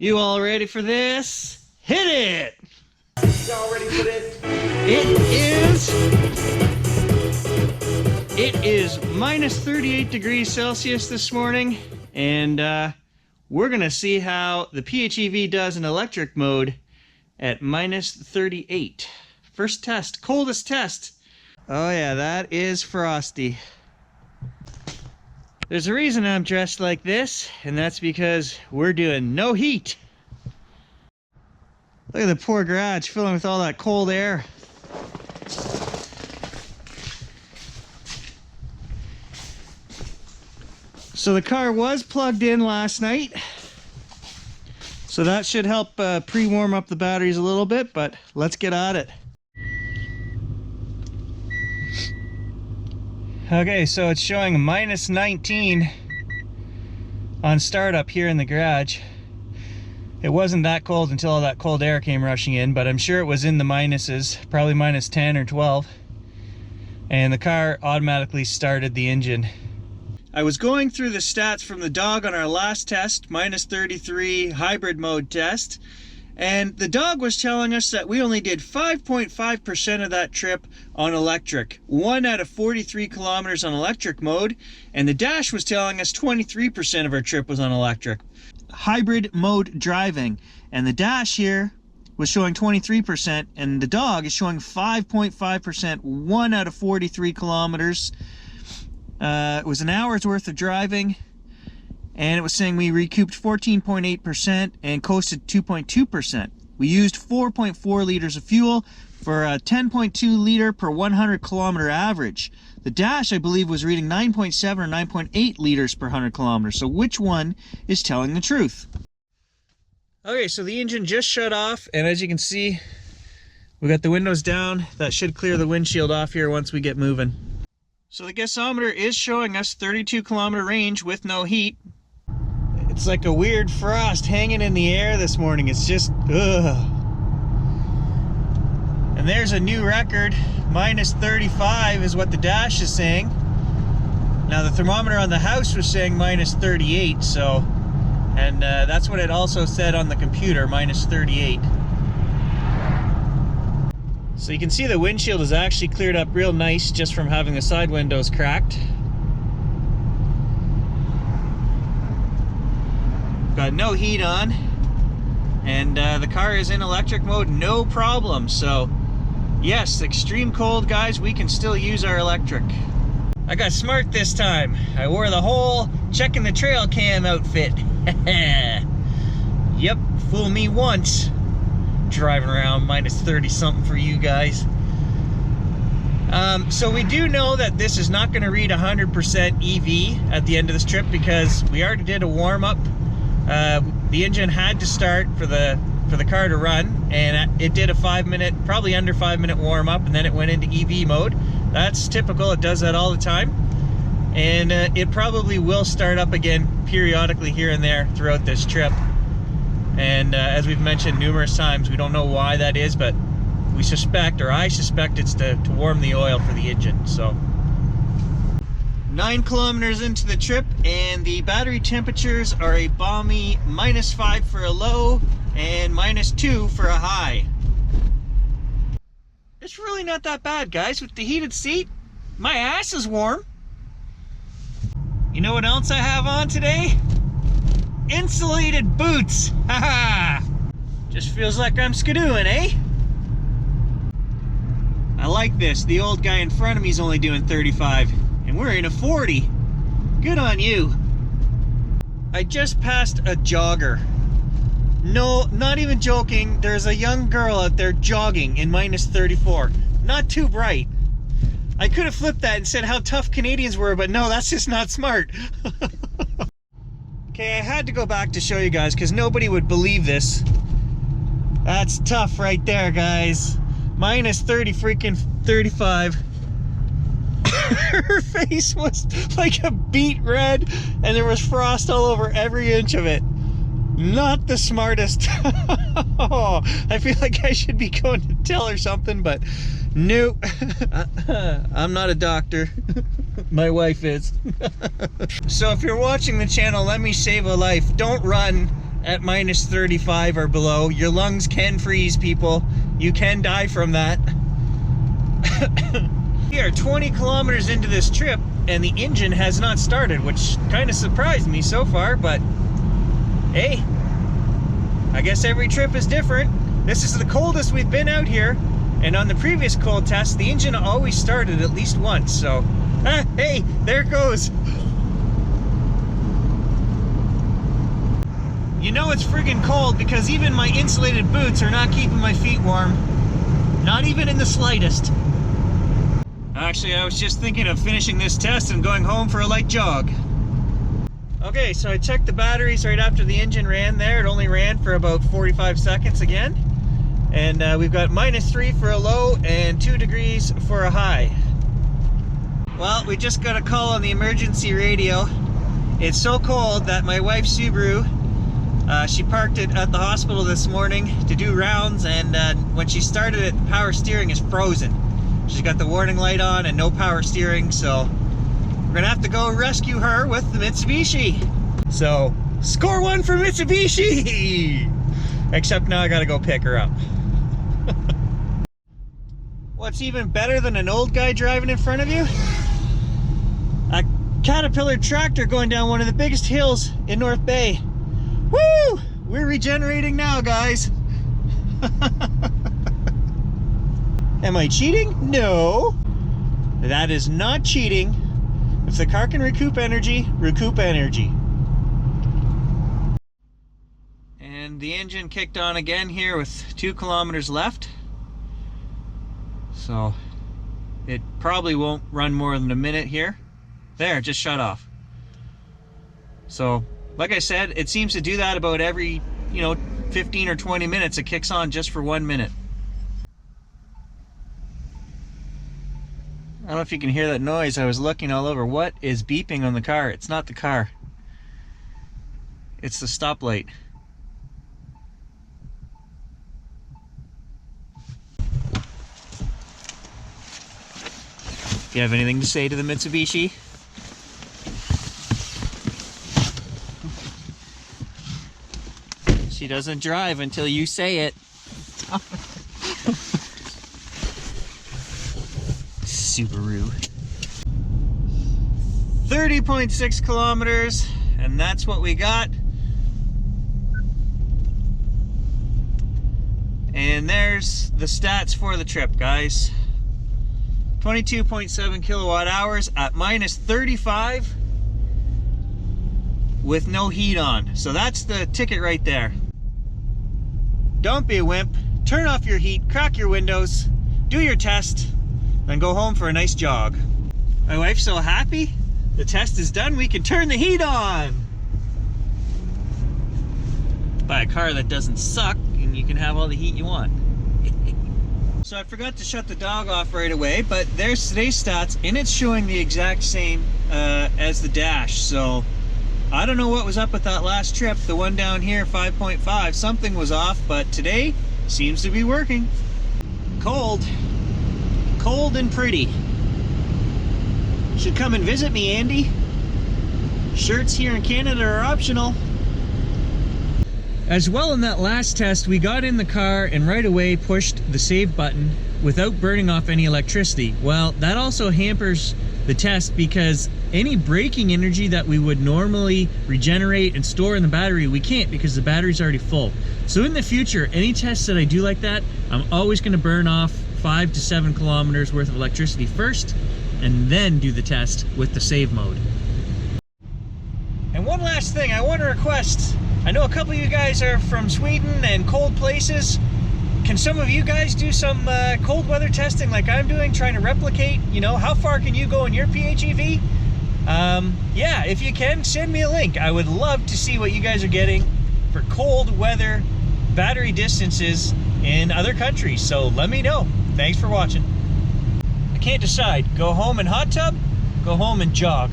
You all ready for this? Hit it! Y'all ready for this? It is minus 38 degrees Celsius this morning, and we're gonna see how the PHEV does in electric mode at minus 38. First test, coldest test. Oh yeah, that is frosty. There's a reason I'm dressed like this, and that's because we're doing no heat. Look at the poor garage filling with all that cold air. So the car was plugged in last night, so that should help pre-warm up the batteries a little bit, but let's get at it. Okay, so it's showing minus 19 on startup here in the garage. It wasn't that cold until all that cold air came rushing in, but I'm sure it was in the minuses, probably minus 10 or 12. And the car automatically started the engine. I was going through the stats from the dog on our last test, minus 33 hybrid mode test, and the dog was telling us that we only did 5.5% of that trip on electric. 1 out of 43 kilometers on electric mode, and the dash was telling us 23% of our trip was on electric. Hybrid mode driving, and the dash here was showing 23%, and the dog is showing 5.5%, 1 out of 43 kilometers. It was an hour's worth of driving, and it was saying we recouped 14.8% and coasted 2.2%. We used 4.4 liters of fuel for a 10.2 liter per 100 kilometer average. The dash, I believe, was reading 9.7 or 9.8 liters per 100 kilometers. So which one is telling the truth? Okay, so the engine just shut off, and as you can see, we got the windows down. That should clear the windshield off here once we get moving. So the gasometer is showing us 32 kilometer range with no heat. It's like a weird frost hanging in the air this morning. It's just, ugh. And there's a new record. Minus 35 is what the dash is saying. Now the thermometer on the house was saying minus 38, so, and that's what it also said on the computer, minus 38. So you can see the windshield is actually cleared up real nice just from having the side windows cracked. Got no heat on, and the car is in electric mode, no problem. So yes, extreme cold, guys, we can still use our electric. I got smart this time. I wore the whole checking the trail cam outfit. Yep, fool me once. Driving around minus 30 something for you guys. So we do know that this is not going to read 100% EV at the end of this trip, because we already did a warm-up. The engine had to start for the car to run, and it did a 5-minute, probably under 5-minute warm-up, and then it went into EV mode. That's typical, it does that all the time. And it probably will start up again periodically here and there throughout this trip. And as we've mentioned numerous times, we don't know why that is, but we suspect, or I suspect, it's to warm the oil for the engine. So 9 kilometers into the trip, and the battery temperatures are a balmy minus 5 for a low and minus 2 for a high. It's really not that bad, guys. With the heated seat, my ass is warm. You know what else I have on today? Insulated boots. Haha. Just feels like I'm skidooing, eh? I like this. The old guy in front of me is only doing 35, and we're in a 40. Good on you. I just passed a jogger. No, not even joking. There's a young girl out there jogging in minus 34. Not too bright. I could have flipped that and said how tough Canadians were, but no, that's just not smart. Okay, I had to go back to show you guys because nobody would believe this. That's tough right there, guys. Minus 30 freaking 35. Her face was like a beet red, and there was frost all over every inch of it. Not the smartest. Oh, I feel like I should be going to tell her something, but nope. I'm not a doctor. My wife is. So if you're watching the channel, let me save a life. Don't run at minus 35 or below. Your lungs can freeze, people. You can die from that. We are 20 kilometers into this trip and the engine has not started, which kind of surprised me so far, but hey, I guess every trip is different. This is the coldest we've been out here, and on the previous cold test, the engine always started at least once, so... hey, there it goes. You know it's friggin' cold because even my insulated boots are not keeping my feet warm. Not even in the slightest. Actually, I was just thinking of finishing this test and going home for a light jog. Okay, so I checked the batteries right after the engine ran there. It only ran for about 45 seconds again. And we've got -3 for a low and 2 degrees for a high. Well, we just got a call on the emergency radio. It's so cold that my wife's Subaru, she parked it at the hospital this morning to do rounds, and when she started it, the power steering is frozen. She's got the warning light on and no power steering, so we're gonna have to go rescue her with the Mitsubishi. So, score one for Mitsubishi! Except now I gotta go pick her up. What's even better than an old guy driving in front of you? A Caterpillar tractor going down one of the biggest hills in North Bay. Woo! We're regenerating now, guys. Am I cheating? No. That is not cheating. If the car can recoup energy, recoup energy. And the engine kicked on again here with 2 kilometers left. So it probably won't run more than a minute here. There, it just shut off. So, like I said, it seems to do that about every, 15 or 20 minutes. It kicks on just for 1 minute. I don't know if you can hear that noise. I was looking all over. What is beeping on the car? It's not the car. It's the stoplight. Do you have anything to say to the Mitsubishi? She doesn't drive until you say it. Subaru. 30.6 kilometers, and that's what we got. And there's the stats for the trip, guys. 22.7 kilowatt hours at -35 with no heat on. So that's the ticket right there. Don't be a wimp. Turn off your heat, crack your windows, do your test, then go home for a nice jog. My wife's so happy. The test is done. We can turn the heat on. Buy a car that doesn't suck and you can have all the heat you want. So I forgot to shut the dog off right away, but there's today's stats and it's showing the exact same as the dash. So I don't know what was up with that last trip. The one down here, 5.5, something was off, but today seems to be working. Cold. Cold and pretty. Should come and visit me, Andy. Shirts here in Canada are optional. As well, in that last test, we got in the car and right away pushed the save button without burning off any electricity. Well, that also hampers the test because any braking energy that we would normally regenerate and store in the battery, we can't because the battery's already full. So in the future, any tests that I do like that, I'm always going to burn off 5 to 7 kilometers worth of electricity first and then do the test with the save mode. And one last thing, I want to request, I know a couple of you guys are from Sweden and cold places. Can some of you guys do some cold weather testing like I'm doing, trying to replicate, how far can you go in your PHEV? Yeah, if you can, send me a link. I would love to see what you guys are getting for cold weather battery distances in other countries, so let me know. Thanks for watching. I can't decide, go home and hot tub, go home and jog.